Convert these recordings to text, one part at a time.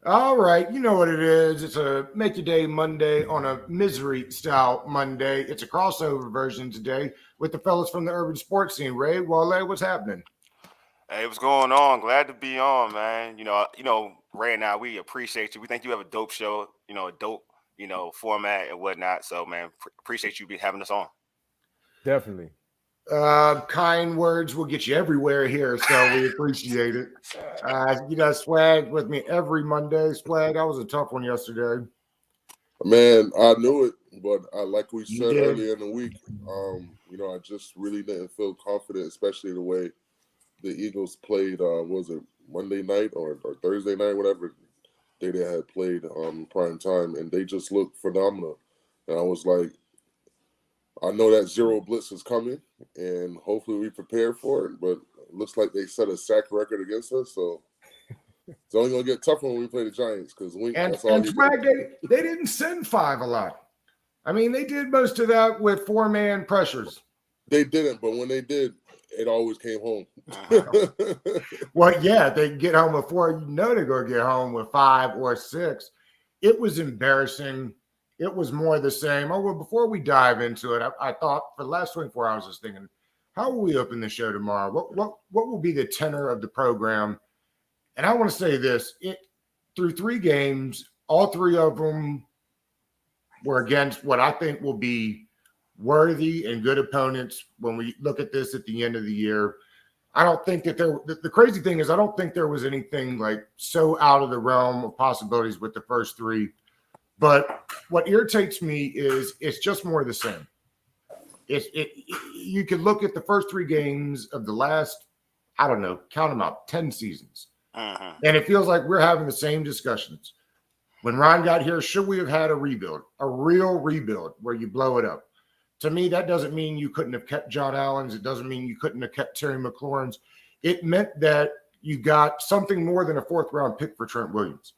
All right, you know what it is. It's a make your day Monday on a misery style Monday. It's a crossover version today with the fellas from the urban sports scene. Ray, Wale, what's happening? Hey, what's going on? Glad to be on, man. Right now we appreciate you. We think you have a dope show, a dope, format and whatnot. So, man, appreciate you be having us on. Definitely. Kind words will get you everywhere here, so we appreciate it. Swag with me every Monday. Swag, that was a tough one yesterday. Man, I knew it, but like we You said did. earlier in the week, I just really didn't feel confident, especially the way the Eagles played. Was it Monday night or Thursday night, whatever they had played prime time, and they just looked phenomenal. And I was like, I know that zero blitz is coming, and hopefully we prepare for it. But it looks like they set a sack record against us, so it's only gonna get tougher when we play the Giants because Wink, And that's all and he do. Swag, they didn't send five a lot. I mean, they did most of that with four-man pressures. They didn't, but when they did, it always came home. Uh-huh. Well, yeah, they get home before you know they're going to get home with five or six. It was embarrassing. It was more the same. Oh, well, before we dive into it, I thought for the last 24 hours, I was thinking, how will we open the show tomorrow? What will be the tenor of the program? And I want to say this: through three games, all three of them were against what I think will be worthy and good opponents when we look at this at the end of the year. I don't think that the crazy thing is, I don't think there was anything like so out of the realm of possibilities with the first three. But what irritates me is it's just more of the same. You could look at the first three games of the last, I don't know, count them out, 10 seasons. Uh-huh. And it feels like we're having the same discussions. When Ron got here, should we have had a rebuild, a real rebuild where you blow it up? To me, that doesn't mean you couldn't have kept John Allen's. It doesn't mean you couldn't have kept Terry McLaurin's. It meant that you got something more than a fourth round pick for Trent Williams.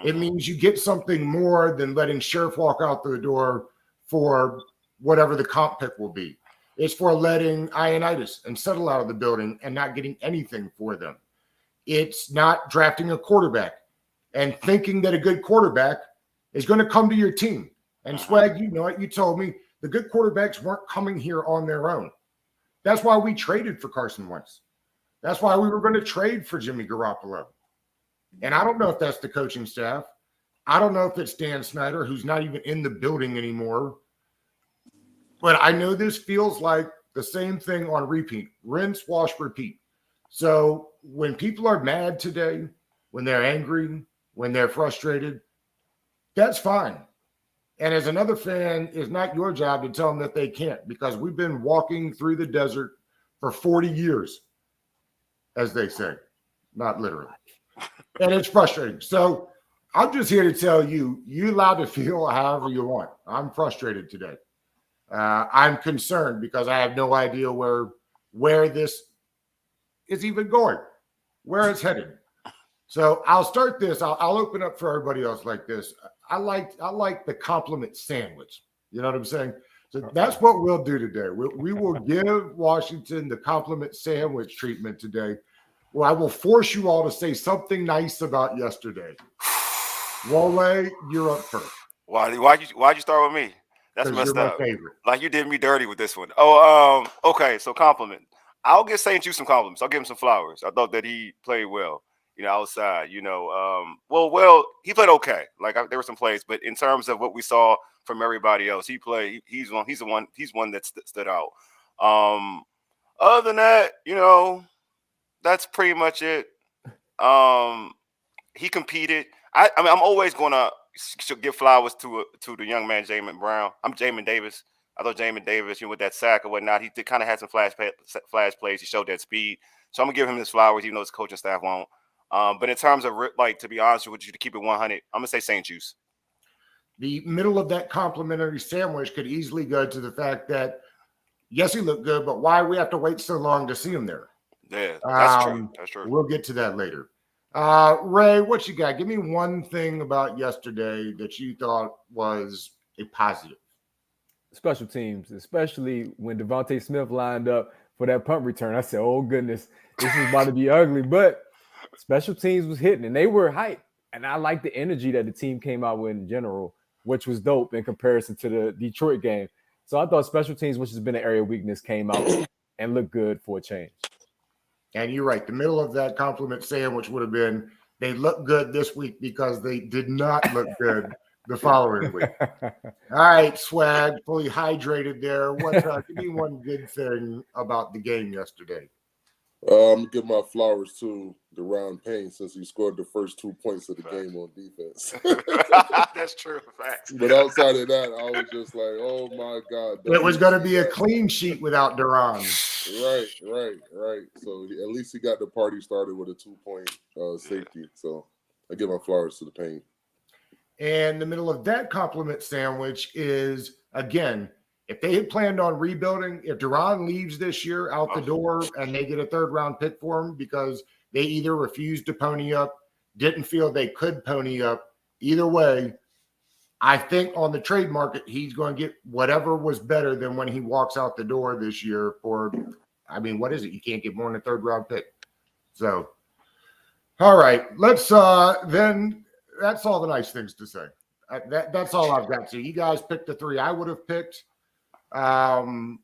It Uh-huh. means you get something more than letting Sheriff walk out the door for whatever the comp pick will be. It's for letting Ioannidis and settle out of the building and not getting anything for them. It's not drafting a quarterback and thinking that a good quarterback is going to come to your team. And Uh-huh. Swag, you know it. You told me the good quarterbacks weren't coming here on their own. That's why we traded for Carson Wentz. That's why we were going to trade for Jimmy Garoppolo. And I don't know if that's the coaching staff. I don't know if it's Dan Snyder, who's not even in the building anymore. But I know this feels like the same thing on repeat, rinse, wash, repeat. So when people are mad today, when they're angry, when they're frustrated, that's fine. And as another fan, it's not your job to tell them that they can't, because we've been walking through the desert for 40 years, as they say, not literally. And it's frustrating. So I'm just here to tell you, you're allowed to feel however you want. I'm frustrated today. I'm concerned because I have no idea where this is even going, where it's headed. So I'll start this. I'll open up for everybody else like this. I like the compliment sandwich. You know what I'm saying? So that's what we'll do today. We will give Washington the compliment sandwich treatment today. Well, I will force you all to say something nice about yesterday. Wale, you're up first Why'd you start with me? That's because you're messed my up. favorite. Like you did me dirty with this one. Oh, okay. So compliment. I'll give Saint you some compliments. I'll give him some flowers. I thought that he played well. Outside. He played okay. There were some plays, but in terms of what we saw from everybody else, he played. He's one. He's the one. He's one that stood out. Um, Other than that, that's pretty much it. Um, he competed. I mean, I'm always gonna give flowers to the young man Jamin Brown. I'm Jamin Davis. I thought Jamin Davis, with that sack or whatnot, he did kind of had some flash plays. He showed that speed, so I'm gonna give him his flowers, even though his coaching staff won't. But in terms of to be honest with you, to keep it 100, I'm gonna say St. Juice. The middle of that complimentary sandwich could easily go to the fact that yes, he looked good, but why we have to wait so long to see him there? Yeah, that's true. Um, That's true. we'll get to that later. Ray, what you got? Give me one thing about yesterday that you thought was a positive. Special teams, especially when Devontae Smith lined up for that punt return. I said, "Oh goodness, this is about to be ugly." But special teams was hitting, and they were hyped And I like the energy that the team came out with in general, which was dope in comparison to the Detroit game. So I thought special teams, which has been an area of weakness, came out and looked good for a change. And you're right. The middle of that compliment sandwich would have been they look good this week because they did not look good the following week. All right, Swag, fully hydrated there. What's give me one good thing about the game yesterday? I'm gonna give my flowers to Deron Payne since he scored the first 2 points of the game on defense. That's true. Facts. But outside of that, I was just like, oh my God. It was going to be a clean sheet without Deron. Right. So at least he got the party started with a 2-point safety. So I give my flowers to the Payne. And the middle of that compliment sandwich is, again, if they had planned on rebuilding, if Deron leaves this year out the door and they get a 3rd-round pick for him because they either refused to pony up, didn't feel they could pony up, either way, I think on the trade market, he's going to get whatever was better than when he walks out the door this year for, I mean, what is it? You can't get more than a 3rd-round pick. So, all right, let's then that's all the nice things to say. That's all I've got to. You guys picked the 3 I would have picked. I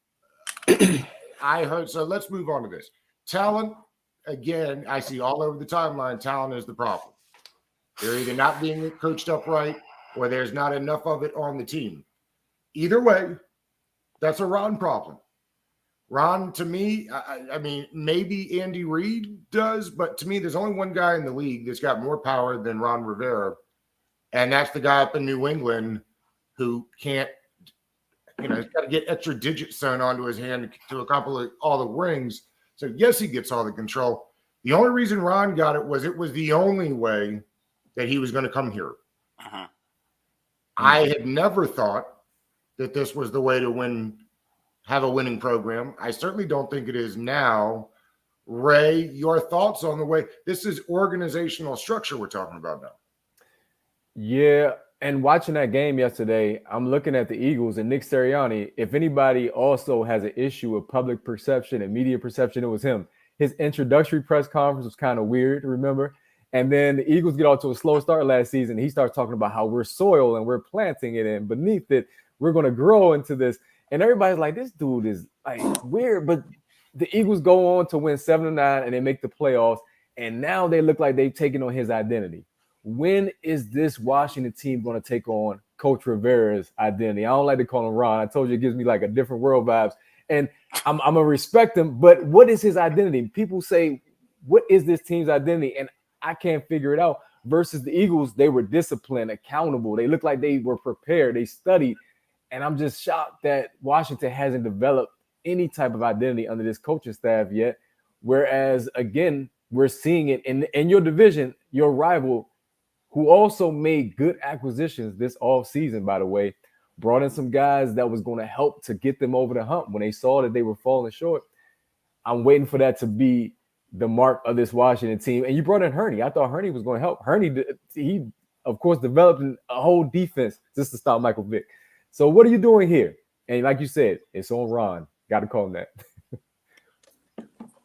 heard, so let's move on to this. Talent, again, I see all over the timeline, talent is the problem. They're either not being coached up right or there's not enough of it on the team. Either way, that's a Ron problem. Ron, to me, I mean, maybe Andy Reid does, but to me, there's only one guy in the league that's got more power than Ron Rivera, and that's the guy up in New England who can't, he's got to get extra digits sewn onto his hand to accomplish all the rings. So, yes, he gets all the control. The only reason Ron got it was the only way that he was going to come here. Uh-huh. I had never thought that this was the way to have a winning program. I certainly don't think it is now. Ray, your thoughts on the way this is organizational structure we're talking about now? Yeah, and watching that game yesterday, I'm looking at the Eagles and Nick Sirianni. If anybody also has an issue with public perception and media perception, it was him. His introductory press conference was kind of weird, remember? And then the Eagles get off to a slow start last season. He starts talking about how we're soil and we're planting it, and beneath it, we're going to grow into this. And everybody's like, this dude is like weird. But the Eagles go on to win 7-9 and they make the playoffs. And now they look like they've taken on his identity. When is this Washington team going to take on Coach Rivera's identity? I don't like to call him Ron. I told you it gives me like a different world vibes. And I'm going to respect him. But what is his identity? People say, what is this team's identity? And I can't figure it out. Versus the Eagles, they were disciplined, accountable. They looked like they were prepared. They studied. And I'm just shocked that Washington hasn't developed any type of identity under this coaching staff yet. Whereas, again, we're seeing it in your division, your rival, who also made good acquisitions this offseason, by the way, brought in some guys that was going to help to get them over the hump when they saw that they were falling short. I'm waiting for that to be the mark of this Washington team. And you brought in Hurney. I thought Hurney was going to help. Hurney, he, of course, developed a whole defense just to stop Michael Vick. So what are you doing here? And like you said, it's on Ron. Got to call him that.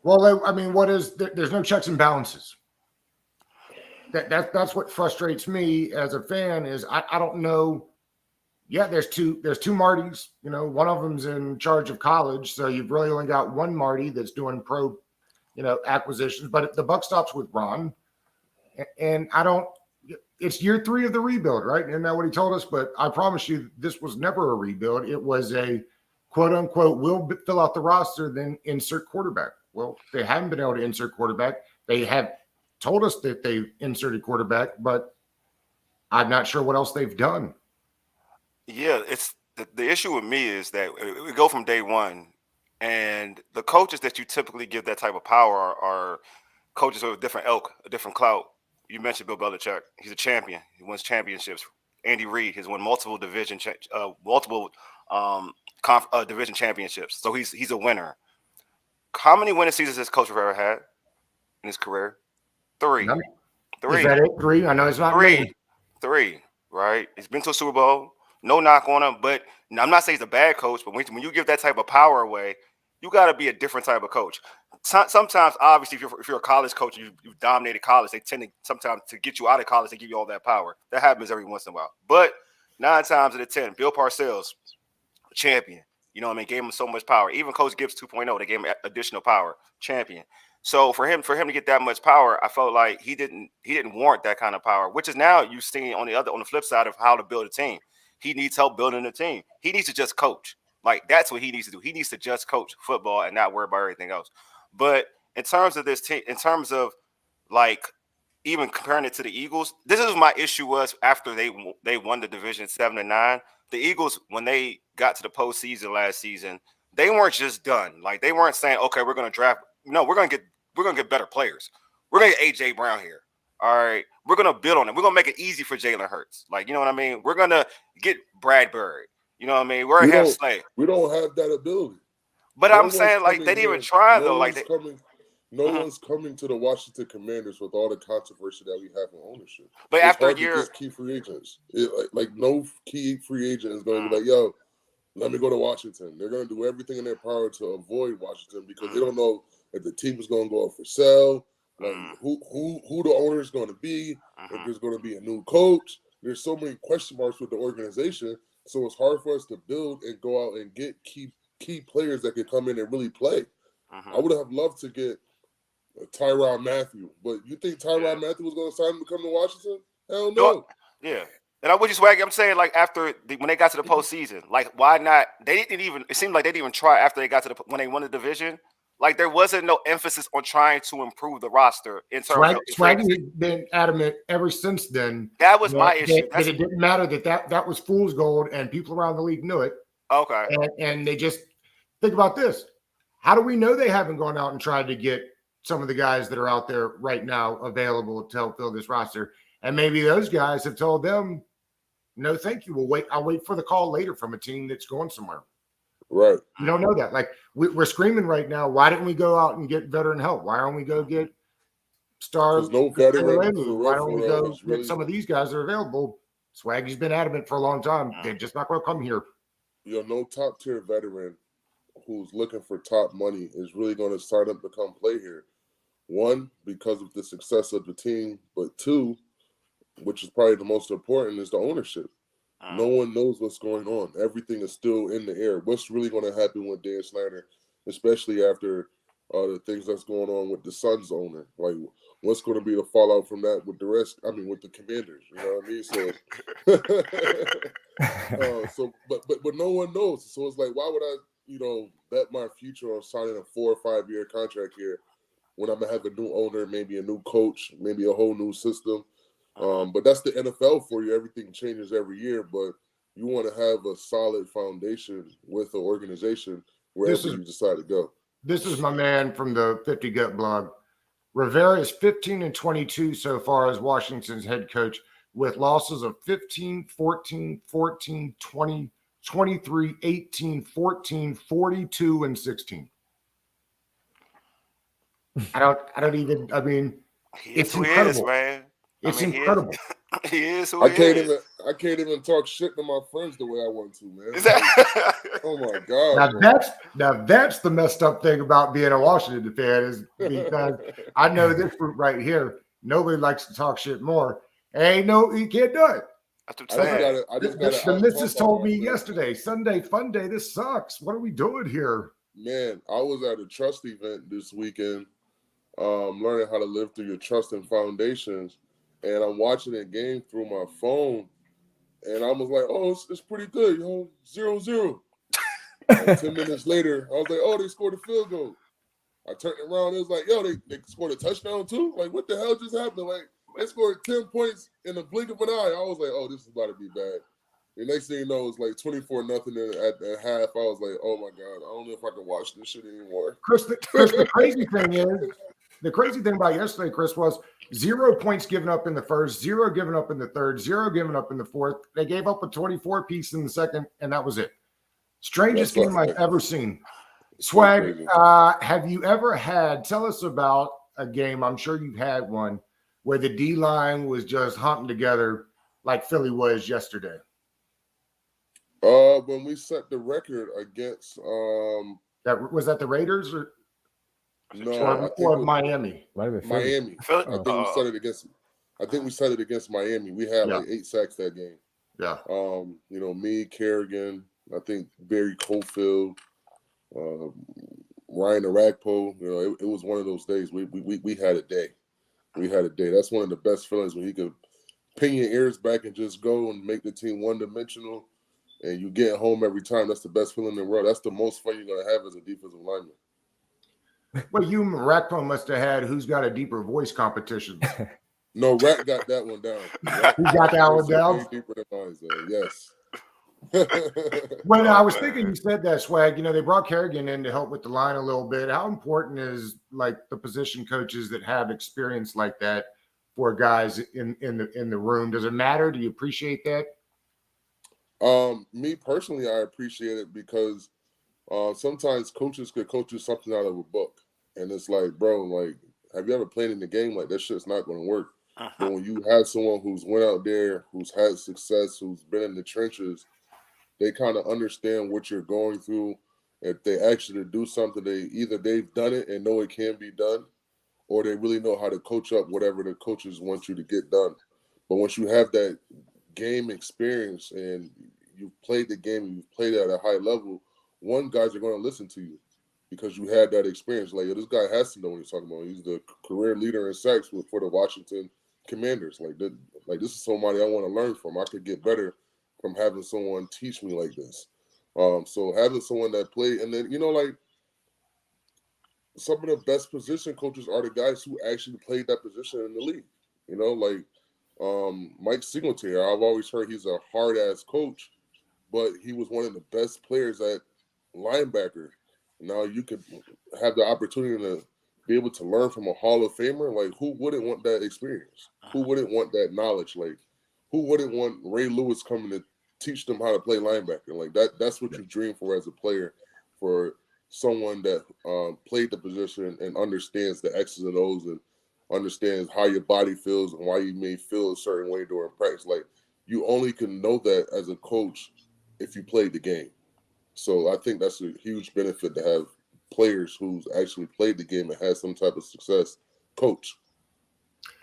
Well, I mean, there's no checks and balances. That's what frustrates me as a fan is I don't know. Yeah, there's two Martys. One of them's in charge of college, so you've really only got one Marty that's doing pro, acquisitions. But the buck stops with Ron, and I don't. It's year 3 of the rebuild, right? Isn't that what he told us? But I promise you, this was never a rebuild. It was a quote unquote, we'll fill out the roster, then insert quarterback. Well, they haven't been able to insert quarterback. They have told us that they inserted quarterback, but I'm not sure what else they've done. Yeah, it's the issue with me is that we go from day one, and the coaches that you typically give that type of power are coaches of a different ilk, a different clout. You mentioned Bill Belichick. He's a champion. He wins championships. Andy Reid has won multiple division division championships. So he's a winner. How many winning seasons has Coach Rivera had in his career? 3. None. 3. Is that it? 3? I know it's not 3. 3, right? He's been to a Super Bowl. No knock on him, but I'm not saying he's a bad coach, but when you give that type of power away, you got to be a different type of coach. sometimes, obviously, if you're a college coach and you've dominated college, they tend to sometimes to get you out of college, they give you all that power. That happens every once in a while. But 9 times out of 10, Bill Parcells, champion. You know what I mean? Gave him so much power. Even Coach Gibbs 2.0, they gave him additional power. Champion. So for him to get that much power, I felt like he didn't warrant that kind of power, which is now you seeing on the flip side of how to build a team. He needs help building a team. He needs to just coach. Like, that's what he needs to do. He needs to just coach football and not worry about everything else. But in terms of this team, in terms of like even comparing it to the Eagles, this is my issue was after they won the division 7-9. The Eagles, when they got to the postseason last season, they weren't just done. Like, they weren't saying, okay, we're going to draft. No, we're going to get better players. We're going to get A.J. Brown here. All right. We're going to build on it. We're going to make it easy for Jalen Hurts. Like, you know what I mean? We're going to get Bradbury. You know what I mean? We're going to have Slay. We don't have that ability. But I'm saying, like, they didn't even try, though. Like, no one's coming to the Washington Commanders with all the controversy that we have in ownership. But after a year, key free agents, like no key free agent is going to be like, yo, let me go to Washington. They're going to do everything in their power to avoid Washington because they don't know if the team is going to go up for sale, like who the owner is going to be, if there's going to be a new coach. There's so many question marks with the organization, so it's hard for us to build and go out and get key players that can come in and really play. I would have loved to get Tyrann Mathieu, but you think Tyrann Mathieu was going to sign him to come to Washington? Hell no. Yeah. And I would just swag. I'm saying, like, when they got to the postseason, like, why not? They didn't even. It seemed like they didn't even try after they got to when they won the division. Like, there wasn't no emphasis on trying to improve the roster in terms of. Swaggy has been adamant ever since then. That was my issue. That it didn't matter that was fool's gold, and people around the league knew it. Okay. And they just think about this. How do we know they haven't gone out and tried to get some of the guys that are out there right now available to help fill this roster? And maybe those guys have told them, no, thank you. I'll wait for the call later from a team that's going somewhere. Right. You don't know that. Like, we're screaming right now, why didn't we go out and get veteran help? Why don't we go get stars? No veteran. Why don't we go get some of these guys that are available? Swaggy's been adamant for a long time. They're just not going to come here. No top tier veteran who's looking for top money is really going to sign up to come play here. One, because of the success of the team, but two, which is probably the most important, is the ownership. No one knows what's going on. Everything is still in the air. What's really going to happen with Dan Snyder, especially after the things that's going on with the Suns owner? Like, what's going to be the fallout from that with the rest? I mean, with the Commanders, you know what I mean? So, but no one knows. So it's like, why would I, bet my future on signing a 4 or 5 year contract here when I'm gonna have a new owner, maybe a new coach, maybe a whole new system? But that's the NFL for you. Everything changes every year, but you want to have a solid foundation with an organization wherever you decide to go. This is my man from the 50 Gut blog. Rivera is 15-22 so far as Washington's head coach, with losses of 15, 14, 14, 20, 23, 18, 14, 42, and 16. I mean, it's incredible, man. It's incredible. He is who I can't even talk shit to my friends the way I want to, man. Oh my god! Now that's the messed up thing about being a Washington fan, is because I know this group right here. Nobody likes to talk shit more. Hey, no, you can't do it. The missus told me yesterday, Sunday fun day. This sucks. What are we doing here? Man, I was at a trust event this weekend, learning how to live through your trust and foundations. And I'm watching a game through my phone, and I was like, "Oh, it's pretty good, 0-0." And 10 minutes later, I was like, "Oh, they scored a field goal." I turned around, it was like, "Yo, they scored a touchdown too? Like, what the hell just happened? Like, they scored 10 points in the blink of an eye." I was like, "Oh, this is about to be bad." The next thing you know, it's like 24-0 at half. I was like, "Oh my god, I don't know if I can watch this shit anymore." Chris, the crazy thing is. The crazy thing about yesterday, Chris, was 0 points given up in the first, 0 given up in the third, 0 given up in the fourth. They gave up a 24-piece in the second, and that was it. Strangest game I've ever seen. Swag, have you ever tell us about a game, I'm sure you've had one, where the D-line was just hunting together like Philly was yesterday? When we set the record against was that the Raiders or? No, or, I think or it- Miami. Might have been Philly. Miami. Philly? I think we started against. I think we started against Miami. We had Yeah. like 8 sacks that game. Yeah. You know, me, Kerrigan, I think Barry Cofield, Ryan Aragpo. You know, it was one of those days. We had a day. We had a day. That's one of the best feelings when you can pin your ears back and just go and make the team one-dimensional, and you get home every time. That's the best feeling in the world. That's the most fun you're gonna have as a defensive lineman. Well, you and Rackpo must have had who's got a deeper voice competition. No, Rat got that one down. Rat He got that one voice is down? way deeper than mine, yes. When I was man. thinking you said that, Swag, you know, they brought Kerrigan in to help with the line a little bit. How important is like the position coaches that have experience like that for guys in the room? Does it matter? Do you appreciate that? Me personally, I appreciate it because sometimes coaches could coach you something out of a book. And it's like, bro, like, have you ever played in the game? Like, that shit's not going to work. But when you have someone who's went out there, who's had success, who's been in the trenches, they kind of understand what you're going through. If they actually do something, they've done it and know it can be done, or they really know how to coach up whatever the coaches want you to get done. But once you have that game experience and you've played the game and you've played at a high level, guys are going to listen to you because you had that experience. Like, this guy has to know what he's talking about. He's the career leader in sacks for the Washington Commanders. Like this is somebody I want to learn from. I could get better from having someone teach me like this. So having someone that played, and then, you know, like, some of the best position coaches are the guys who actually played that position in the league. You know, like Mike Singletary. I've always heard he's a hard-ass coach, but he was one of the best players at linebacker. Now you could have the opportunity to be able to learn from a Hall of Famer. Like, who wouldn't want that experience? Who wouldn't want that knowledge? Like, who wouldn't want Ray Lewis coming to teach them how to play linebacker? Like, that's what you dream for as a player, for someone that played the position and understands the X's and O's and understands how your body feels and why you may feel a certain way during practice. Like, you only can know that as a coach if you played the game. So I think that's a huge benefit to have players who's actually played the game and had some type of success coach.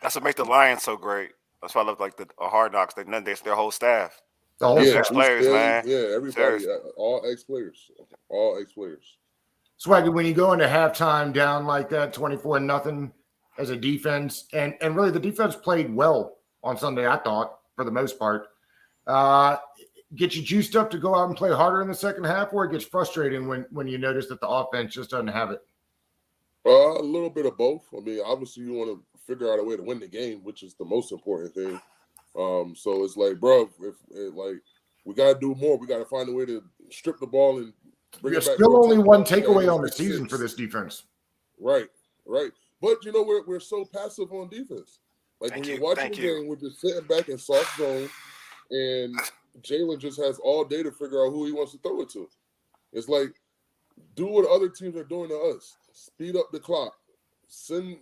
That's what makes the Lions so great. That's why I love like the Hard Knocks. That's their whole staff. The whole Yeah. staff. Ex-players, man. Yeah, everybody, Seriously. all ex-players. Swaggy, when you go into halftime down like that, 24-0 as a defense, and really the defense played well on Sunday, I thought, for the most part. Get you juiced up to go out and play harder in the second half, or it gets frustrating when you notice that the offense just doesn't have it? A little bit of both. I mean, obviously you want to figure out a way to win the game, which is the most important thing. So it's like, bro, we got to do more. We got to find a way to strip the ball and bring There's it back. still only one touchdown. takeaway Yeah, on the it's season 6. for this defense. Right. But, you know, we're so passive on defense. Like, Thank when you. you're watching Thank the you. game, we're just sitting back in soft zone, and Jalen just has all day to figure out who he wants to throw it to. It's like, do what other teams are doing to us. Speed up the clock. Send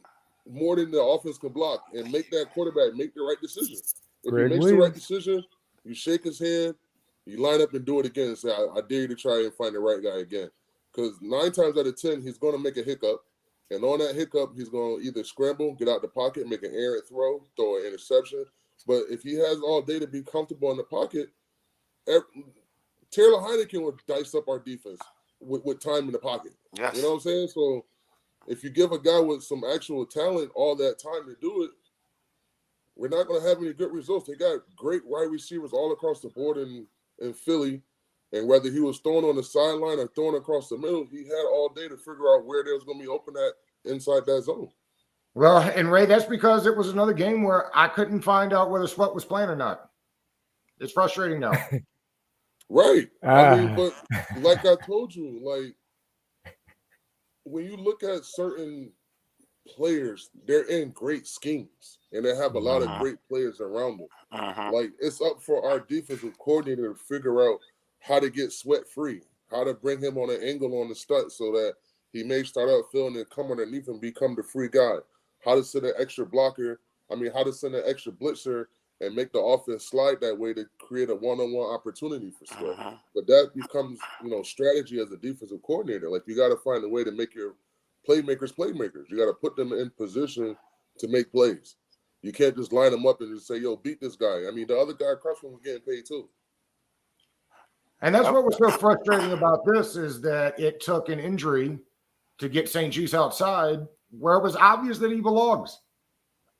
more than the offense can block, and make that quarterback make the right decision. If Greg he makes the right Williams. decision, you shake his hand, you line up and do it again and say, I dare you to try and find the right guy again. Because 9 times out of 10, he's going to make a hiccup. And on that hiccup, he's going to either scramble, get out the pocket, make an errant throw an interception. But if he has all day to be comfortable in the pocket, Taylor Heineken would dice up our defense with time in the pocket. Yes. You know what I'm saying? So if you give a guy with some actual talent all that time to do it, we're not going to have any good results. They got great wide receivers all across the board in Philly. And whether he was throwing on the sideline or throwing across the middle, he had all day to figure out where they was going to be open at inside that zone. Well, and Ray, that's because it was another game where I couldn't find out whether Sweat was playing or not. It's frustrating now. Right. I mean, but like I told you, like, when you look at certain players, they're in great schemes, and they have a lot of great players around them. Like, it's up for our defensive coordinator to figure out how to get Sweat free, how to bring him on an angle on the stunt so that he may start out feeling and come underneath and become the free guy. How to send an extra blocker. How to send an extra blitzer and make the offense slide that way to create a one-on-one opportunity for Sweat. But that becomes, strategy as a defensive coordinator. Like, you got to find a way to make your playmakers. You got to put them in position to make plays. You can't just line them up and just say, "Yo, beat this guy." I mean, the other guy across from him was getting paid too. And that's what was so frustrating about this is that it took an injury to get St. Juste outside where it was obvious that he belongs.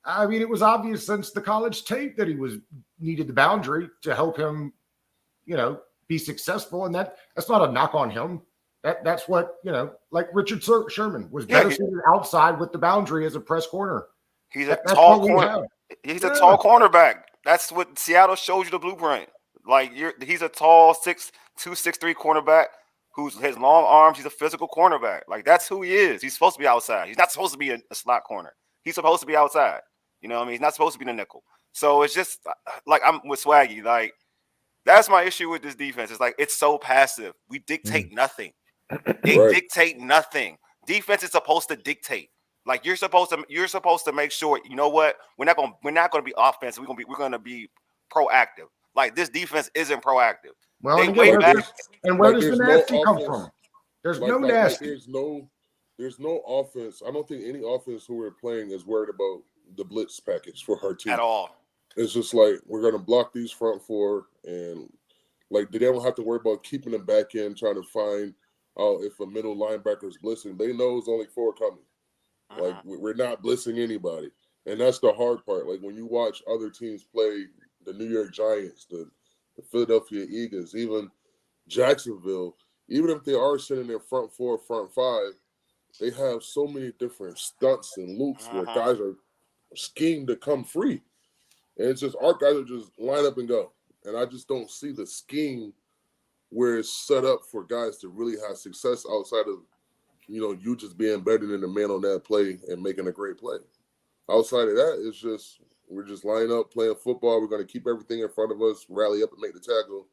I mean, it was obvious since the college tape that he needed the boundary to help him, be successful. And that's not a knock on him. That's what, like Richard Sherman was better suited outside with the boundary as a press corner. He's a tall corner. He's a tall cornerback. That's what Seattle showed you the blueprint. Like he's a tall 6'2", 6'3" cornerback who has long arms. He's a physical cornerback. Like that's who he is. He's supposed to be outside. He's not supposed to be a slot corner. He's supposed to be outside. You know what I mean? He's not supposed to be the nickel. So it's just like I'm with Swaggy. Like that's my issue with this defense. It's like it's so passive. We dictate nothing. They dictate nothing. Defense is supposed to dictate. Like you're supposed to make sure, you know what? We're not gonna be offensive. We're gonna be proactive. Like this defense isn't proactive. Well, and where does the nasty come from? There's no nasty. There's no offense. I don't think any offense who we're playing is worried about the blitz package for her team at all. It's just like we're gonna block these front four, and like they don't have to worry about keeping them back in, trying to find out if a middle linebacker is blitzing. They know it's only 4 coming. Like we're not blitzing anybody, and that's the hard part. Like when you watch other teams play, the New York Giants, the Philadelphia Eagles, even Jacksonville, even if they are sitting in front 4, front 5, they have so many different stunts and loops where guys are schemed to come free, and it's just our guys are just line up and go. And I just don't see the scheme where it's set up for guys to really have success outside of you just being better than the man on that play and making a great play. Outside of that, it's just we're just lining up, playing football. We're going to keep everything in front of us, rally up and make the tackle,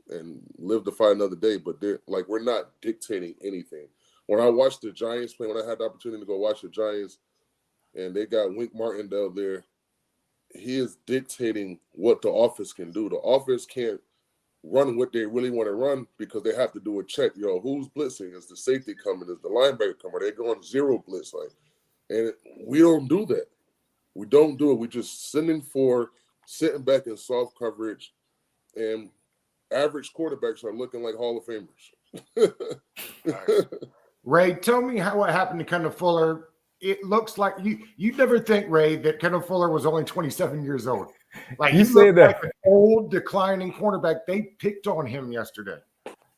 and live to fight another day. But we're not dictating anything. When I watched the Giants play, when I had the opportunity to go watch the Giants, and they got Wink Martindale there, he is dictating what the offense can do. The offense can't run what they really want to run because they have to do a check. Who's blitzing? Is the safety coming? Is the linebacker coming? Are they going 0 blitz? And we don't do that. We don't do it. We just sitting back in soft coverage, and average quarterbacks are looking like Hall of Famers. Ray, tell me what happened to Kendall Fuller. It looks like you never think, Ray, that Kendall Fuller was only 27 years old. Like you say that like an old declining cornerback. They picked on him yesterday.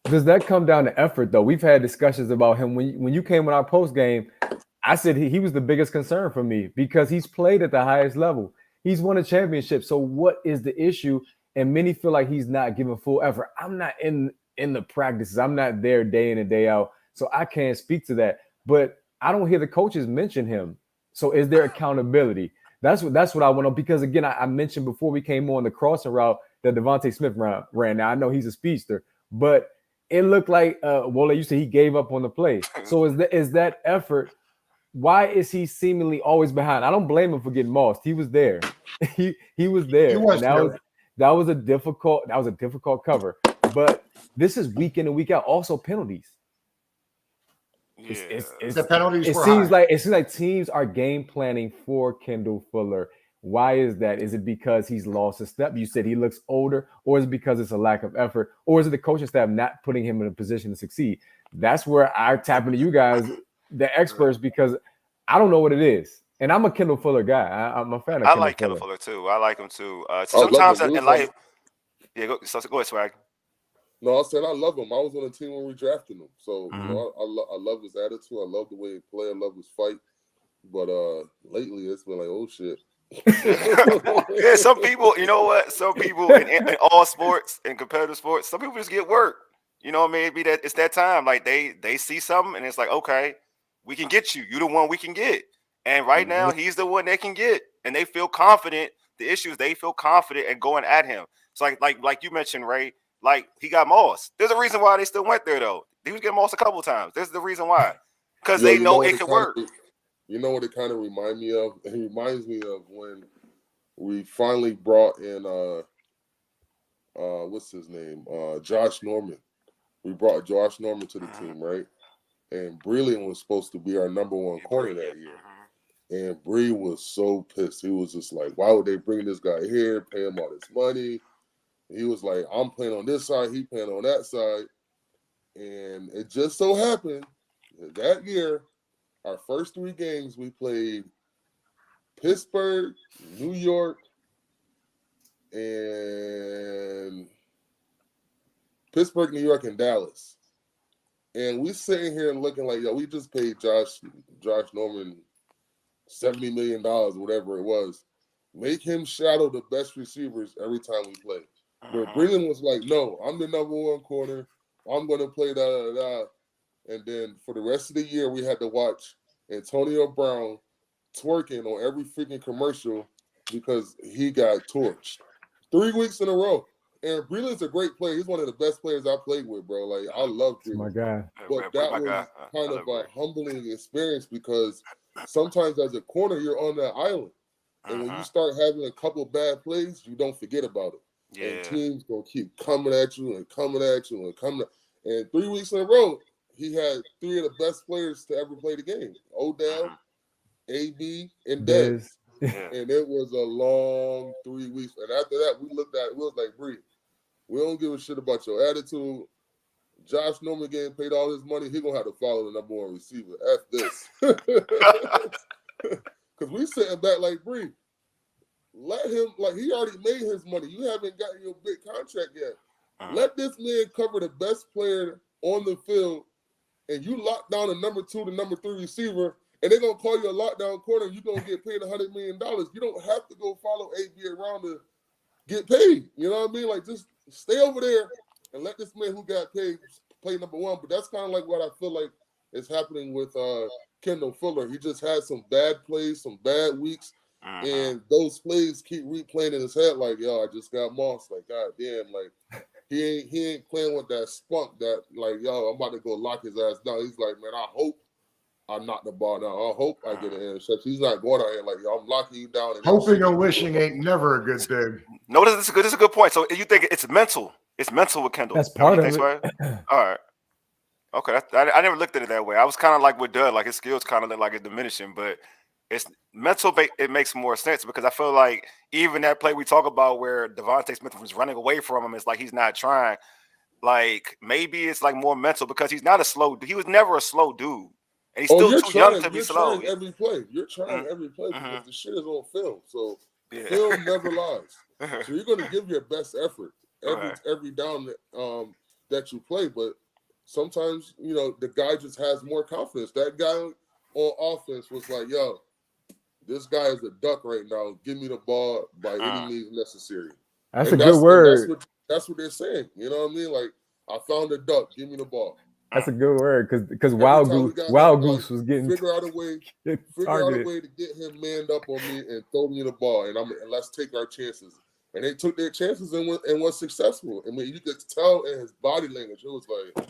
Does that come down to effort, though? We've had discussions about him. When you came on our post game, I said he was the biggest concern for me because he's played at the highest level. He's won a championship. So what is the issue? And many feel like he's not giving full effort. I'm not in the practices. I'm not there day in and day out. So I can't speak to that. But I don't hear the coaches mention him. So is there accountability? That's what I want to know, because again, I mentioned before we came on the crossing route that Devontae Smith ran. Now I know he's a speedster, but it looked like Wole, you said he gave up on the play. So is that effort? Why is he seemingly always behind? I don't blame him for getting lost. He was there. he was there. That was a difficult cover. But this is week in and week out. Also penalties. The penalties. It seems like teams are game planning for Kendall Fuller. Why is that? Is it because he's lost a step? You said he looks older, or is it because it's a lack of effort, or is it the coaching staff not putting him in a position to succeed? That's where I tap into you guys, the experts, because I don't know what it is. And I'm a Kendall Fuller guy. I'm a fan of I like Kendall Fuller too. I like him too. Sometimes in life, go ahead, Swag. No, I said I love him. I was on the team when we drafted him, so I love his attitude. I love the way he play. I love his fight. But lately, it's been like, oh shit. Yeah, some people, you know what? Some people in all sports, in competitive sports, some people just get work. You know, maybe that it's that time. Like they see something and it's like, okay, we can get you. You're the one we can get. And right now, he's the one they can get, and they feel confident. The issue is they feel confident and going at him. It's like you mentioned, Ray. Like he got mossed. There's a reason why they still went there, though. He was getting mossed a couple of times. There's the reason why, because they know it could work. You know what it kind of reminds me of? It reminds me of when we finally brought in what's his name? Josh Norman. We brought Josh Norman to the team, right? and Breland was supposed to be our number one corner that year. And Bree was so pissed. He was just like, why would they bring this guy here, pay him all this money? He was like, I'm playing on this side, he playing on that side. And it just so happened that year, our first 3 games, we played Pittsburgh, New York, and and Dallas. And we sitting here and looking like, yo, we just paid Josh Norman $70 million, whatever it was. Make him shadow the best receivers every time we play. But Breland was like, no, I'm the number one corner. I'm going to play da. And then for the rest of the year, we had to watch Antonio Brown twerking on every freaking commercial because he got torched 3 weeks in a row. And Breland's a great player. He's one of the best players I played with, bro. Like, I love Breland. My God. But that was kind of a humbling experience because sometimes as a corner, you're on that island. And when you start having a couple bad plays, you don't forget about it. Yeah. And teams going to keep coming at you and coming at you and coming. And 3 weeks in a row, he had 3 of the best players to ever play the game. Odell, AB, and Dez. And it was a long 3 weeks. And after that, we looked at it. We was like, Bree, we don't give a shit about your attitude. Josh Norman getting paid all his money. He going to have to follow the number one receiver. F this. Because we sitting back like, Bree, let him, like, he already made his money. You haven't gotten your big contract yet. Let this man cover the best player on the field, and you lock down the number 2 to number 3 receiver, and they're going to call you a lockdown corner, and you're going to get paid $100 million. You don't have to go follow AB around to get paid. You know what I mean? Like, just stay over there and let this man who got paid play number 1. But that's kind of like what I feel like is happening with Kendall Fuller. He just had some bad plays, some bad weeks, and those plays keep replaying in his head like, yo, I just got mossed. Like, God damn, like, he ain't playing with that spunk that, like, yo, I'm about to go lock his ass down. He's like, man, I hope I knock the ball down. I hope I get an interception. He's not going out here like, yo, I'm locking you down. Hoping and wishing ain't never a good thing. No, this is a good point. So you think it's mental? It's mental with Kendall. That's part of it. All right. Okay, I never looked at it that way. I was kind of like with Doug, like his skills kind of look like it's diminishing, but it's mental. It makes more sense because I feel like even that play we talk about where Devontae Smith was running away from him, it's like he's not trying. Like maybe it's like more mental because he's not a slow. He was never a slow dude, and he's still too young to be slow. You're trying every play. You're trying every play because the shit is on film. So film never lies. So you're going to give your best effort every down that you play, but sometimes, you know, the guy just has more confidence. That guy on offense was like, yo, this guy is a duck right now. Give me the ball by any means necessary. That's a good word. That's what they're saying. You know what I mean? Like, I found a duck. Give me the ball. That's a good word because Wild Goose was getting figure out a way to get him manned up on me and throw me the ball, and let's take our chances. And they took their chances and was successful. I mean, you could tell in his body language, it was like,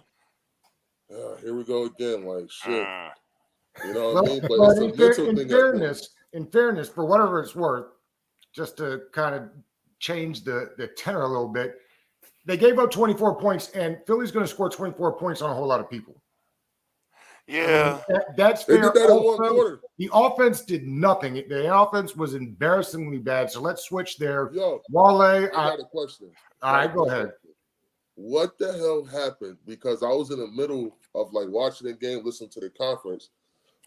here we go again, like shit. You know what I mean? But it's a mental thing. In fairness, for whatever it's worth, just to kind of change the tenor a little bit, they gave up 24 points, and Philly's going to score 24 points on a whole lot of people. Yeah, I mean, that's fair. They did that in one quarter. The offense did nothing. The offense was embarrassingly bad. So let's switch there. Yo, Wale, I got a question. All right, go ahead. What the hell happened? Because I was in the middle of like watching the game, listening to the conference.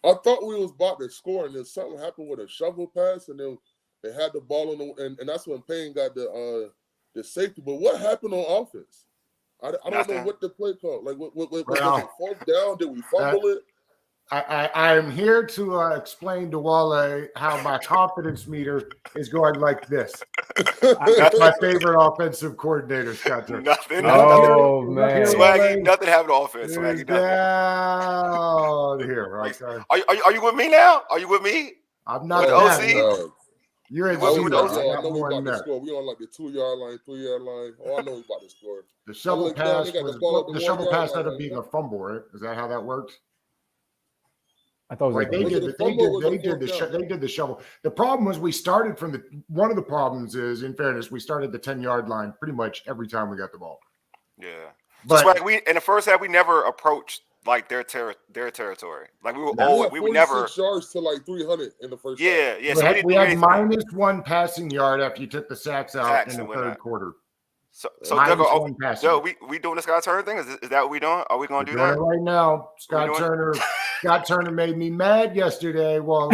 I thought we was about to score, and then something happened with a shovel pass, and then they had the ball on the, and that's when Payne got the safety. But what happened on offense? I don't know what the play called. Like, what was it fourth down? Did we fumble it? I'm here to explain to Wale how my confidence meter is going like this. That's my favorite offensive coordinator, Scott. Nothing. Oh, man. Swaggy, nothing happened to offense. Swaggy, down here. Right? Are you with me now? Are you with me? I'm not. OC? You're in I know I we got about to score. We on like the 2-yard line, 3-yard line. Oh, I know we about to score. The shovel pass ended up being a fumble, right? Is that how that worked? I thought it was like they did the shovel. The problem was we started from one of the problems is, in fairness, we started the 10-yard line pretty much every time we got the ball. Yeah. But Swag, in the first half, we never approached like their territory. Like we were We always, had we would never. 46 yards to like 300 in the first half. Yeah. We So had, didn't we do had anything. -1 passing yard after you took the sacks out Sacks in and the third whatnot. quarter. So -1 passing. Doug, we doing the Scott Turner thing? Is that what we doing? Are we We're gonna do doing that? it right now. Scott doing it? Turner. Scott Turner made me mad yesterday. Well,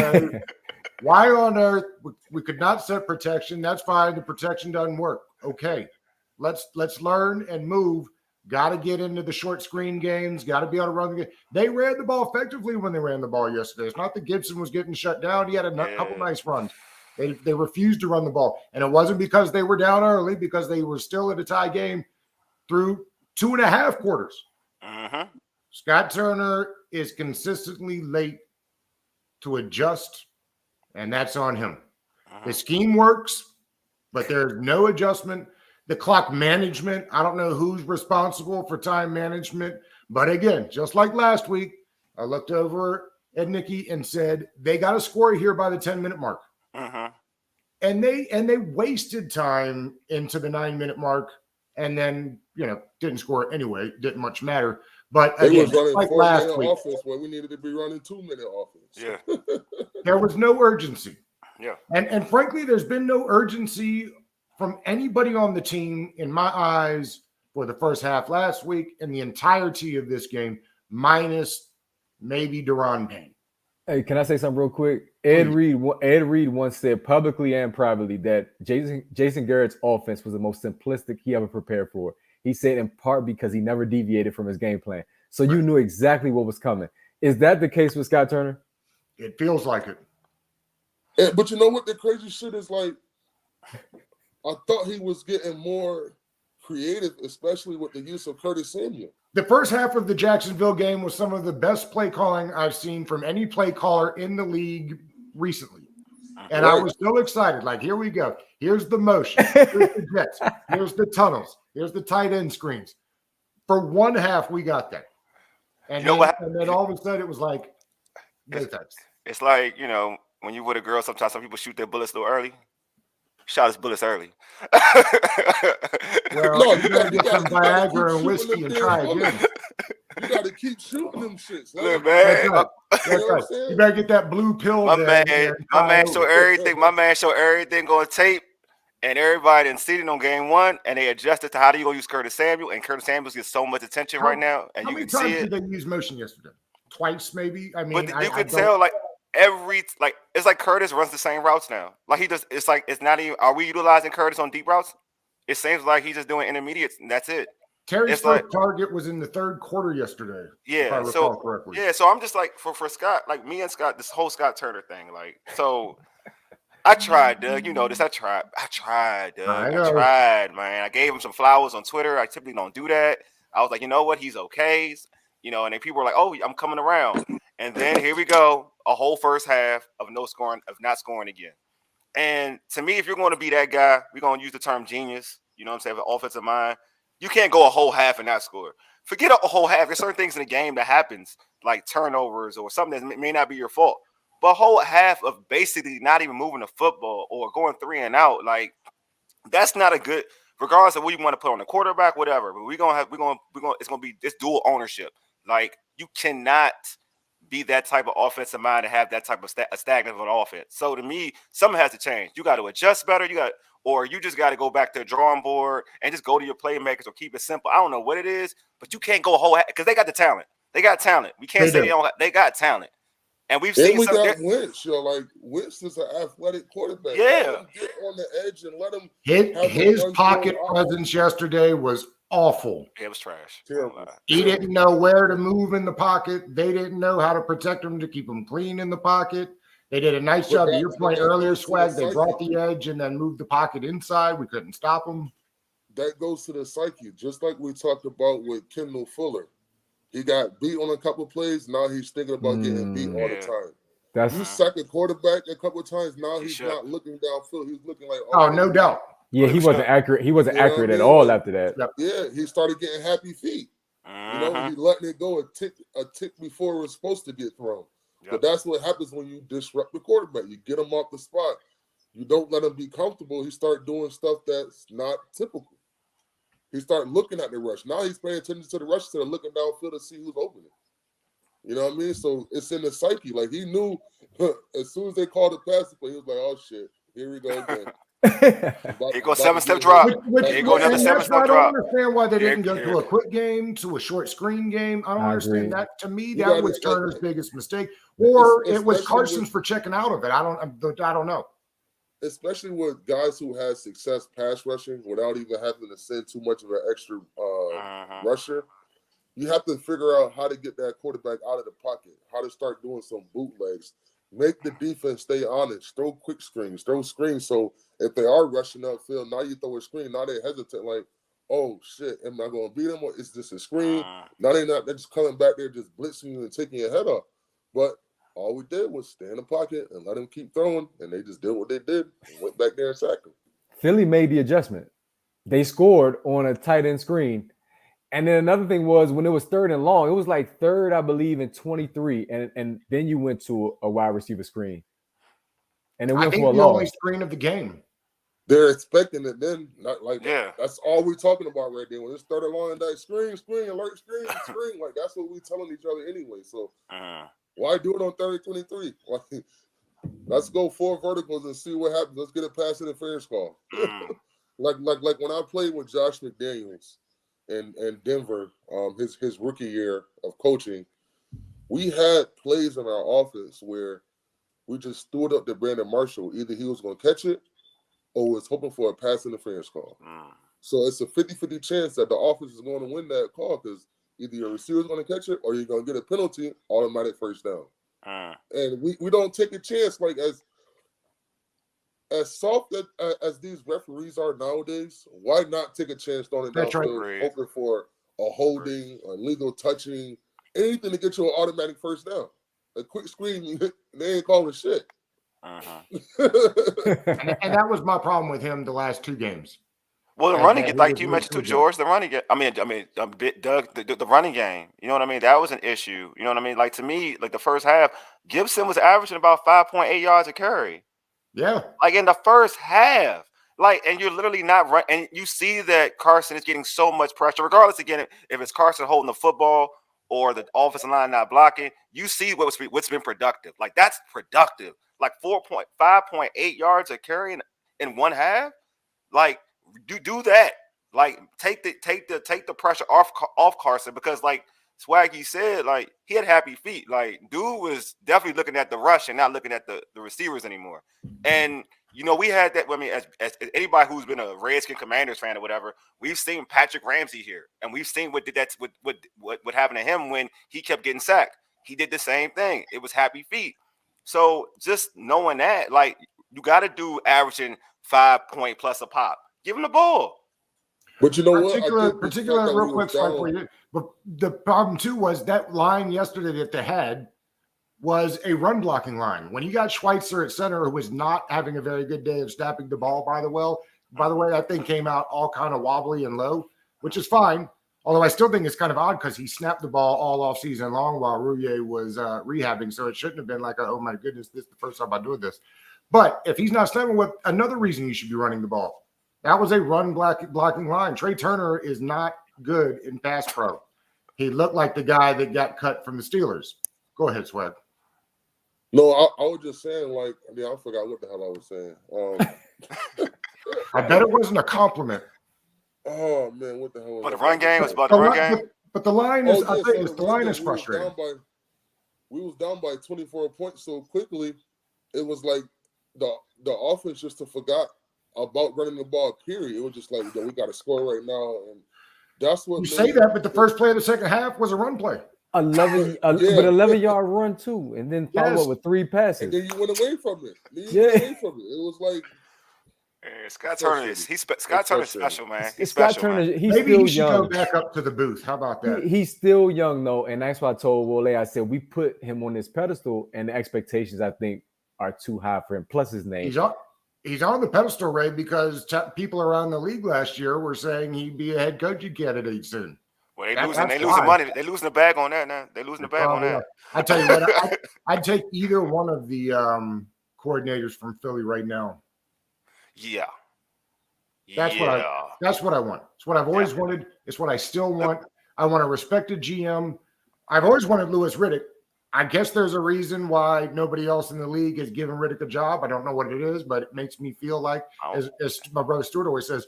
why on earth we could not set protection? That's fine. The protection doesn't work. Okay, let's learn and move. Got to get into the short screen games. Got to be able to run the game. They ran the ball effectively when they ran the ball yesterday. It's not that Gibson was getting shut down. He had a couple nice runs. They refused to run the ball, and it wasn't because they were down early, because they were still in a tie game through 2.5 quarters. Mm-hmm. Scott Turner is consistently late to adjust, and that's on him. The scheme works, but there's no adjustment. The clock management, I don't know who's responsible for time management, but again, just like last week, I looked over at Nikki and said, they got to score here by the 10-minute mark. And they wasted time into the 9-minute mark, and then didn't score anyway. Didn't much matter. But They again, was running like 4-minute last week, offense when we needed to be running 2-minute offense. Yeah. there was no urgency. Yeah. And frankly, there's been no urgency from anybody on the team in my eyes for the first half last week and the entirety of this game, minus maybe Deron Payne. Hey, can I say something real quick? Ed Reed once said publicly and privately that Jason Garrett's offense was the most simplistic he ever prepared for. He said in part because he never deviated from his game plan. So you knew exactly what was coming. Is that the case with Scott Turner? It feels like it. But you know what the crazy shit is like? I thought he was getting more creative, especially with the use of Curtis Samuel. The first half of the Jacksonville game was some of the best play calling I've seen from any play caller in the league recently. And I was so excited. Like, here we go. Here's the motion. Here's the jets. Here's the tunnels. Here's the tight end screens. For one half, we got that. And, and then all of a sudden, it was like, no thanks. It's like, when you with a girl, sometimes some people shoot their bullets a little early. Shot his bullets early. Well, you gotta get some Viagra and whiskey and try again. You gotta keep shooting them shits. Look, man. That's right. You better get that blue pill. My man show everything. My man show everything on tape, and everybody done seen it on game one, and they adjusted to how do you gonna use Curtis Samuel, and Curtis Samuel gets so much attention right now, and you can see it. How many times did they use motion yesterday? Twice, maybe. I mean, but you could tell like. It's like Curtis runs the same routes now. Like it's not even. Are we utilizing Curtis on deep routes? It seems like he's just doing intermediates, and that's it. Terry's first target was in the third quarter yesterday. Yeah, if I recall correctly. Yeah, so I'm just like for Scott, like me and Scott, this whole Scott Turner thing, like so. I tried, Doug. You know this. I tried, Doug. I tried, man. I gave him some flowers on Twitter. I typically don't do that. I was like, you know what? He's okay. And then people were like, oh, I'm coming around. And then here we go, a whole first half of not scoring again. And to me, if you're going to be that guy, we're going to use the term genius. You know what I'm saying? With offensive mind, you can't go a whole half and not score. Forget a whole half. There's certain things in the game that happens, like turnovers or something that may not be your fault. But a whole half of basically not even moving the football or going 3 and out, like that's not a good. Regardless of what you want to put on the quarterback, whatever. But it's gonna be this dual ownership. Like you cannot be that type of offensive mind and have that type of stagnant of an offense. So to me, something has to change. You got to adjust better. Or you just got to go back to the drawing board and just go to your playmakers or keep it simple. I don't know what it is, but you can't go a whole because they got the talent. They got talent. We can't say they don't. They got talent. And we've seen we got Wentz, like Wentz is an athletic quarterback. Yeah, get on the edge and let him. His pocket presence yesterday was awful. It was trash. Terrible. He didn't know where to move in the pocket. They didn't know how to protect him to keep him clean in the pocket. They did a nice job. To your point earlier, Swag. They brought the edge and then moved the pocket inside. We couldn't stop him. That goes to the psyche, just like we talked about with Kendall Fuller. He got beat on a couple of plays. Now he's thinking about getting beat all the time. You sack a quarterback a couple of times. Now he's not looking downfield. He's looking like, oh, no doubt. Yeah, he wasn't accurate. He wasn't accurate at all after that. Yeah, he started getting happy feet. He letting it go a tick before it was supposed to get thrown. But that's what happens when you disrupt the quarterback. You get him off the spot. You don't let him be comfortable. He start doing stuff that's not typical. He started looking at the rush. Now he's paying attention to the rush instead of looking downfield to see who's open. You know what I mean? So it's in the psyche. Like he knew as soon as they called the pass play, he was like, "Oh shit, here we go again." Here goes 7-step drop. Here go another and that's why 7-step I drop. don't understand why they didn't go Here. to a quick game, to a short screen game. I don't I understand agree. that. To me, You that gotta- was Turner's biggest mistake, or it was especially Carson's with- for checking out of it. I don't know. Especially with guys who had success pass rushing without even having to send too much of an extra rusher. You have to figure out how to get that quarterback out of the pocket, how to start doing some bootlegs, make the defense stay honest, throw quick screens, throw screens. So if they are rushing upfield, now you throw a screen. Now they hesitate, like, oh shit, am I going to beat them or is this a screen? Now they're just coming back there, just blitzing you and taking your head off. But all we did was stay in the pocket and let them keep throwing, and they just did what they did and went back there and sacked them. Philly made the adjustment. They scored on a tight end screen. And then another thing was when it was 3rd and long, it was like 3rd, I believe, in 23. And then you went to a wide receiver screen. And it I went think for a the only loss. screen of the game. They're expecting it then, not like Yeah. that's all we're talking about right there. When it's 3rd and long, that screen, alert, screen, like that's what we're telling each other anyway. So why do it on 3rd and 23? Like, let's go 4 verticals and see what happens. Let's get a pass interference call. like when I played with Josh McDaniels in Denver, his rookie year of coaching, we had plays in our offense where we just threw it up to Brandon Marshall. Either he was going to catch it or was hoping for a pass interference call. So it's a 50-50 chance that the offense is going to win that call because either your receiver is going to catch it or you're going to get a penalty, automatic first down. And we don't take a chance. Like as soft as these referees are nowadays, why not take a chance throwing it That's right. downfield, hoping for a holding, a legal touching, anything to get you an automatic first down? A quick screen, they ain't calling shit. And that was my problem with him the last 2 games. Well, the And running that game, he like was you really mentioned to good. George, the running game. I mean, Doug, the running game. You know what I mean? That was an issue. You know what I mean? Like to me, like the first half, Gibson was averaging about 5.8 yards a carry. Yeah. Like in the first half. Like, and you're literally not run, and you see that Carson is getting so much pressure, regardless again if it's Carson holding the football or the offensive line not blocking. You see what's been productive. Like that's productive. Like 5.8 yards a carry in one half. Like do that. Like take the pressure off Carson because like Swaggy said, like he had happy feet. Like dude was definitely looking at the rush and not looking at the receivers anymore. And you know, we had that. I mean, as anybody who's been a Redskin Commanders fan or whatever, we've seen Patrick Ramsey here, and we've seen what happened to him when he kept getting sacked. He did the same thing. It was happy feet. So just knowing that, like, you got to do averaging 5 point plus a pop. Give him the ball. But you know Particular, real quick, slide for you. But the problem too was that line yesterday that they had was a run blocking line. When you got Schweitzer at center, who was not having a very good day of snapping the ball, by the way, that thing came out all kind of wobbly and low, which is fine. Although I still think it's kind of odd because he snapped the ball all off season long while Rouillet was rehabbing. So it shouldn't have been like, oh my goodness, this is the first time I'm doing this. But if he's not snapping, with another reason you should be running the ball. That was a run blocking line. Trey Turner is not good in pass pro. He looked like the guy that got cut from the Steelers. Go ahead, Swag. No, I was just saying, like, I mean, I forgot what the hell I was saying. I bet it wasn't a compliment. Oh man, what the hell? But the run game was about the run game. But the line is, I'll tell you this, the line is frustrating. We was down by 24 points so quickly. It was like the offense just forgot about running the ball. Period. It was just like, we got to score right now, and that's what you say that. But the first play of the second half was a run play. 11-yard run too, and then follow up with 3 passes. And then you went away from it. It was like Scott Turner is Scott Turner's special, man. He's Scott special, Turner, man. he's Maybe still he should young. go back up to the booth. How about that? He's still young though, and that's why I told Wole. I said we put him on this pedestal, and the expectations I think are too high for him. Plus his name. He's on the pedestal, Ray, because people around the league last year were saying he'd be a head coaching candidate soon. Well, they losing money. They losing the bag on that now. They losing the bag on that. I tell you what, I'd take either one of the coordinators from Philly right now. Yeah. That's what I want. It's what I've always wanted. It's what I still want. I want a respected GM I've always wanted Louis Riddick. I guess there's a reason why nobody else in the league has given Riddick a job. I don't know what it is, but it makes me feel like, as my brother Stuart always says,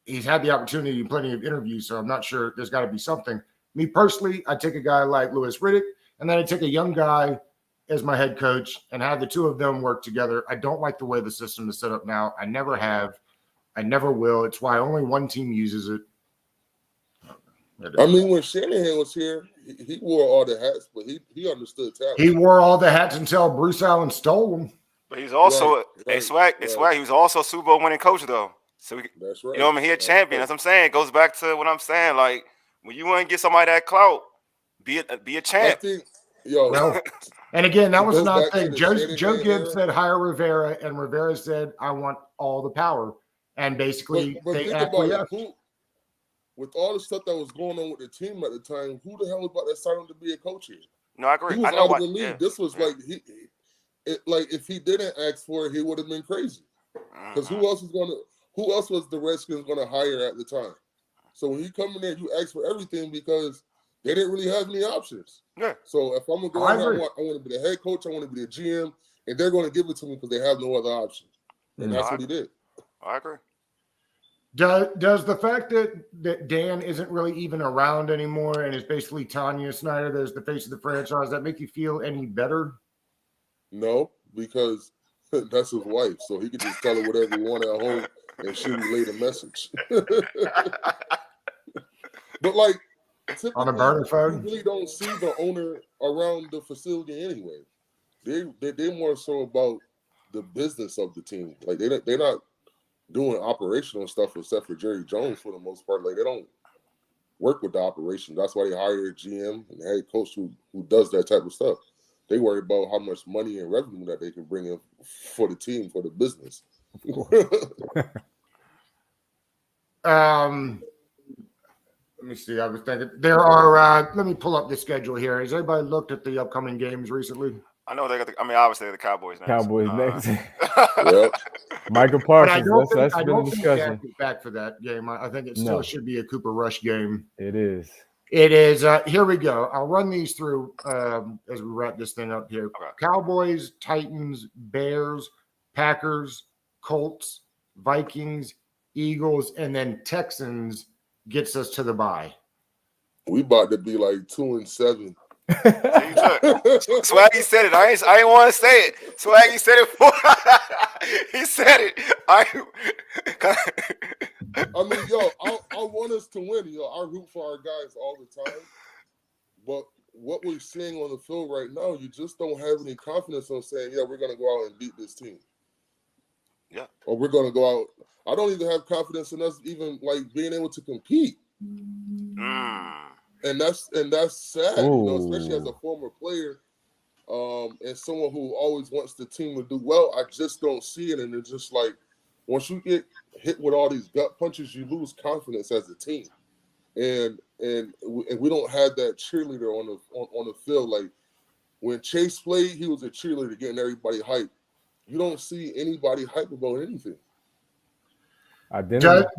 he's had the opportunity in plenty of interviews, so I'm not sure. There's got to be something. Me personally, I take a guy like Louis Riddick, and then I take a young guy as my head coach and have the two of them work together. I don't like the way the system is set up now. I never have. I never will. It's why only one team uses it. I mean, when Shanahan was here, he wore all the hats, but he understood talent. He wore all the hats until Bruce Allen stole them. But he's also Right. Swag. He was also a Super Bowl winning coach though. So That's right. you know what I mean? He a champion. That's what I'm saying. It goes back to what I'm saying. Like when you want to get somebody that clout, be a I champ. think, Well, and again, that was Goes not a back to thing. the Joe Shanahan Gibbs era. said hire Rivera, and Rivera said, I want all the power. And basically, but they think about it. acquiesced. With all the stuff that was going on with the team at the time, who the hell was about to sign him to be a coach here? No, I agree. He was I know out what. of the league. Yeah. This was like like if he didn't ask for it, he would have been crazy. Because who else was the Redskins gonna hire at the time? So when you come in there, you ask for everything because they didn't really have any options. Yeah. So if I'm gonna go I in there, agree. I want to be the head coach, I want to be the GM, and they're gonna give it to me because they have no other option. And Mm. that's what he did. I agree. Does the fact that Dan isn't really even around anymore and is basically Tanya Snyder, there's the face of the franchise, that make you feel any better? No, because that's his wife, so he could just tell her whatever he wanted at home, and she relayed a message. But like, On a burner phone? you really don't see the owner around the facility anyway. They're more so about the business of the team. Like they're not doing operational stuff except for Jerry Jones for the most part. Like they don't work with the operation. That's why they hire a GM and a head coach who does that type of stuff. They worry about how much money and revenue that they can bring in for the team, for the business. Let me see. I was thinking there are. Let me pull up the schedule here. Has anybody looked at the upcoming games recently? I know they got. Obviously the Cowboys next. Cowboys next. Yep. Michael But I Parsons. don't think, That's I been a don't think discussion. Dak is back for that game. I think it still No. should be a Cooper Rush game. It is. It is. Here we go. I'll run these through as we wrap this thing up here. Okay. Cowboys, Titans, Bears, Packers, Colts, Vikings, Eagles, and then Texans gets us to the bye. We about to be like 2-7. Swaggy said it. I ain't want to say it. Swaggy said it for. He said it. I mean, I want us to win. I root for our guys all the time. But what we're seeing on the field right now, you just don't have any confidence on saying, yeah, we're going to go out and beat this team. Yeah. Or we're going to go out. I don't even have confidence in us even like being able to compete. And that's sad, especially as a former player and someone who always wants the team to do well. I just don't see it, and it's just like once you get hit with all these gut punches, you lose confidence as a team, and we don't have that cheerleader on the field. Like when Chase played, he was a cheerleader getting everybody hyped. You don't see anybody hype about anything.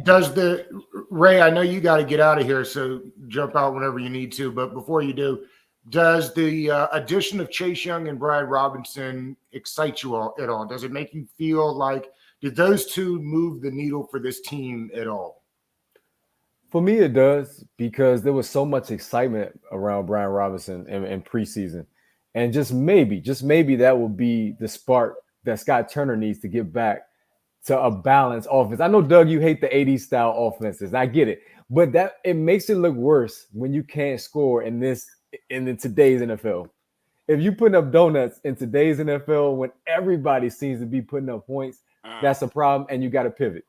Does the Ray? I know you got to get out of here, so jump out whenever you need to. But before you do, does the addition of Chase Young and Brian Robinson excite you at all? Does it make you feel like did those two move the needle for this team at all? For me, it does because there was so much excitement around Brian Robinson in preseason, and just maybe that will be the spark that Scott Turner needs to get back to a balanced offense. I know, Doug, you hate the 80s style offenses. I get it. But that it makes it look worse when you can't score in today's NFL. If you putting up donuts in today's NFL when everybody seems to be putting up points, that's a problem, and you got to pivot.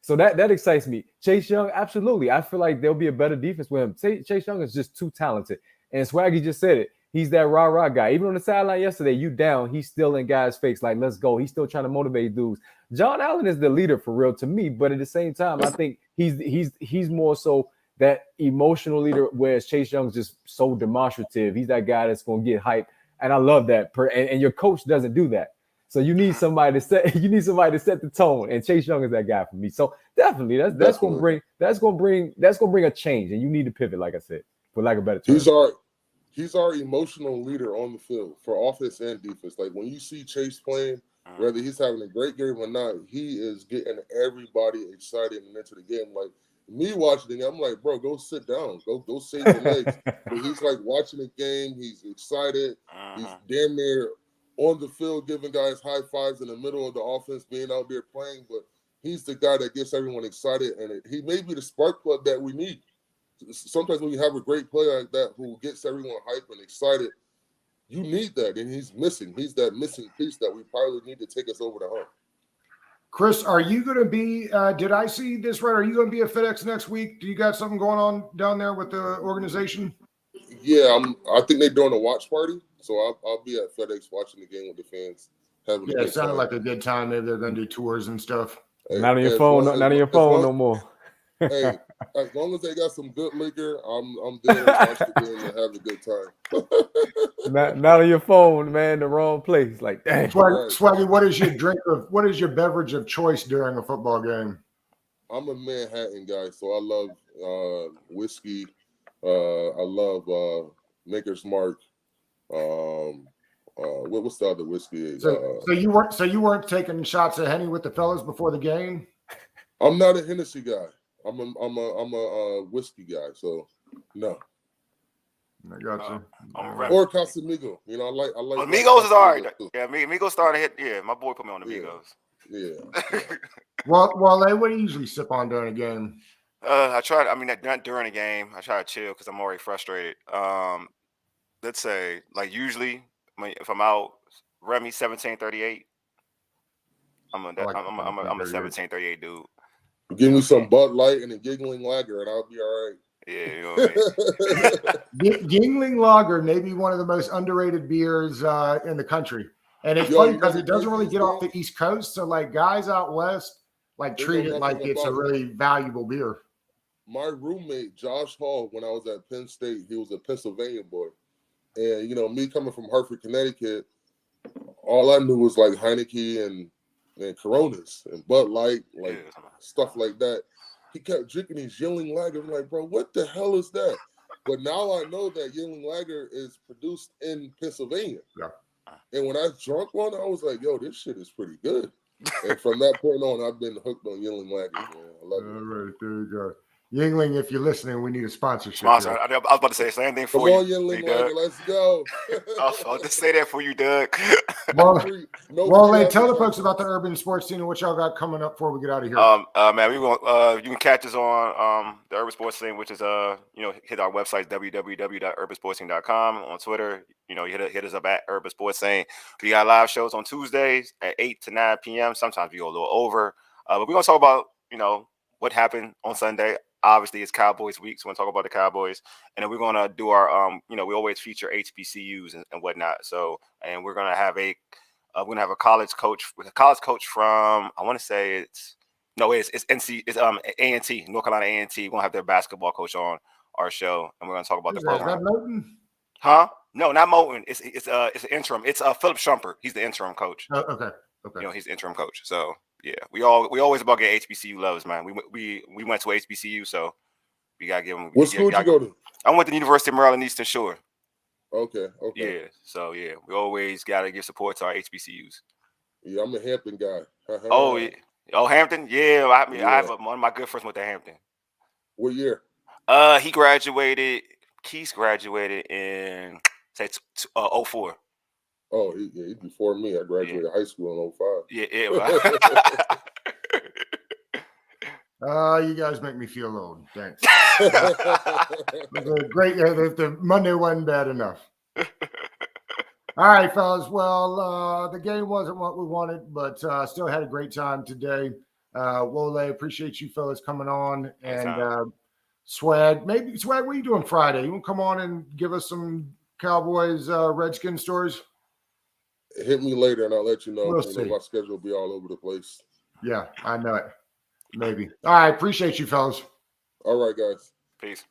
So that excites me. Chase Young, absolutely. I feel like there'll be a better defense with him. Chase Young is just too talented. And Swaggy just said it. He's that rah-rah guy. Even on the sideline yesterday, you down, he's still in guys' face like, let's go. He's still trying to motivate dudes. John Allen is the leader for real to me, but at the same time, I think he's more so that emotional leader, whereas Chase Young's just so demonstrative. He's that guy that's going to get hype, and I love that. And your coach doesn't do that. So you need somebody to set the tone, and Chase Young is that guy for me. So definitely, that's going to bring a change, and you need to pivot, like I said. for lack of a better term. He's our emotional leader on the field for offense and defense. Like when you see Chase playing, whether he's having a great game or not, he is getting everybody excited and into the game. Like me watching the game, I'm like, bro, go sit down, go save your legs. But he's like watching the game, he's excited, he's damn near on the field giving guys high fives in the middle of the offense, being out there playing. But he's the guy that gets everyone excited, and he may be the spark plug that we need. Sometimes when you have a great player like that who gets everyone hyped and excited, you need that, and he's missing. He's that missing piece that we probably need to take us over the hump. Chris, are you going to be, did I see this right? Are you going to be at FedEx next week? Do you got something going on down there with the organization? Yeah, I think they're doing a watch party, so I'll be at FedEx watching the game with the fans. Yeah, it sounded like a good time. Maybe they're going to do tours and stuff. Hey, not on your phone, not on your phone no more. Hey, as long as they got some good liquor, I'm there to watch the game and have a good time. not on your phone, man. The wrong place. Like, dang. Swaggy, what is your beverage of choice during a football game? I'm a Manhattan guy, so I love whiskey. I love Maker's Mark. What's the other whiskey? So you weren't taking shots at Henny with the fellas before the game? I'm not a Hennessy guy. I'm a whiskey guy, so no. I got you. Or Casamigo. You know, I like. Amigos is all right. Yeah, Amigos started hit. Yeah, my boy put me on Amigos. Yeah. Well, what do you usually sip on during a game? I try. I mean, not during a game. I try to chill because I'm already frustrated. Let's say, like usually, if I'm out, Remy 1738. I'm a 1738 dude. Give me some Bud Light and a Giggling Lager, and I'll be all right. Yeah, you know what I mean? Giggling Lager may be one of the most underrated beers in the country, and it's funny because it doesn't really get off the East Coast. So, like guys out west, like treat it like it's a really valuable beer. My roommate Josh Hall, when I was at Penn State, he was a Pennsylvania boy, and you know me coming from Hartford, Connecticut, all I knew was like Heineken and Coronas and Bud Light, like stuff like that. He kept drinking these Yingling Lager. I'm like, bro, what the hell is that? But now I know that Yingling Lager is produced in Pennsylvania. Yeah. And when I drunk one, I was like, yo, this shit is pretty good. And from that point on, I've been hooked on Yingling Lager. Man. I love it. All right, there you go. Yingling, if you're listening, we need a sponsorship. Sponsor. I was about to say the same thing for you. Come on, Yingling Lager, let's go. I'll just say that for you, Doug. Well, tell the folks about the Urban Sports Scene and what y'all got coming up before we get out of here. Man, we want you can catch us on the Urban Sports Scene, which is hit our website www.urbansportscene.com. On Twitter, you hit us up at Urban Sports Scene. We got live shows on Tuesdays at 8 to 9 p.m. Sometimes we go a little over, but we're gonna talk about what happened on Sunday. Obviously, it's Cowboys week, so we're going to talk about the Cowboys. And then we're going to do our, we always feature HBCUs and whatnot. So, and we're going to have a college coach from, I want to say it's A&T, North Carolina A&T. We're going to have their basketball coach on our show, and we're going to talk about the program. Is that Moten? Huh? No, not Moten. It's an interim. It's Philip Shumpert. He's the interim coach. Oh, okay. He's the interim coach. So. Yeah, we always about get HBCU loves, man. We went to HBCU, so we gotta give them. What school did you go to? I went to the University of Maryland Eastern Shore. Okay. Yeah, so yeah, we always gotta give support to our HBCUs. Yeah, I'm a Hampton guy. Hampton. Yeah, I have one of my good friends went to Hampton. What year? He graduated. Keith graduated in 04. Oh, he's before me. I graduated high school in 05. Yeah. You guys make me feel old. Thanks. Great. The Monday wasn't bad enough. All right, fellas. Well, the game wasn't what we wanted, but still had a great time today. Wole, appreciate you fellas coming on. And Swag, what are you doing Friday? You want to come on and give us some Cowboys, Redskin stories? Hit me later and I'll let you know. We'll see. My schedule will be all over the place. Yeah, I know it. Maybe. All right. Appreciate you, fellas. All right, guys. Peace.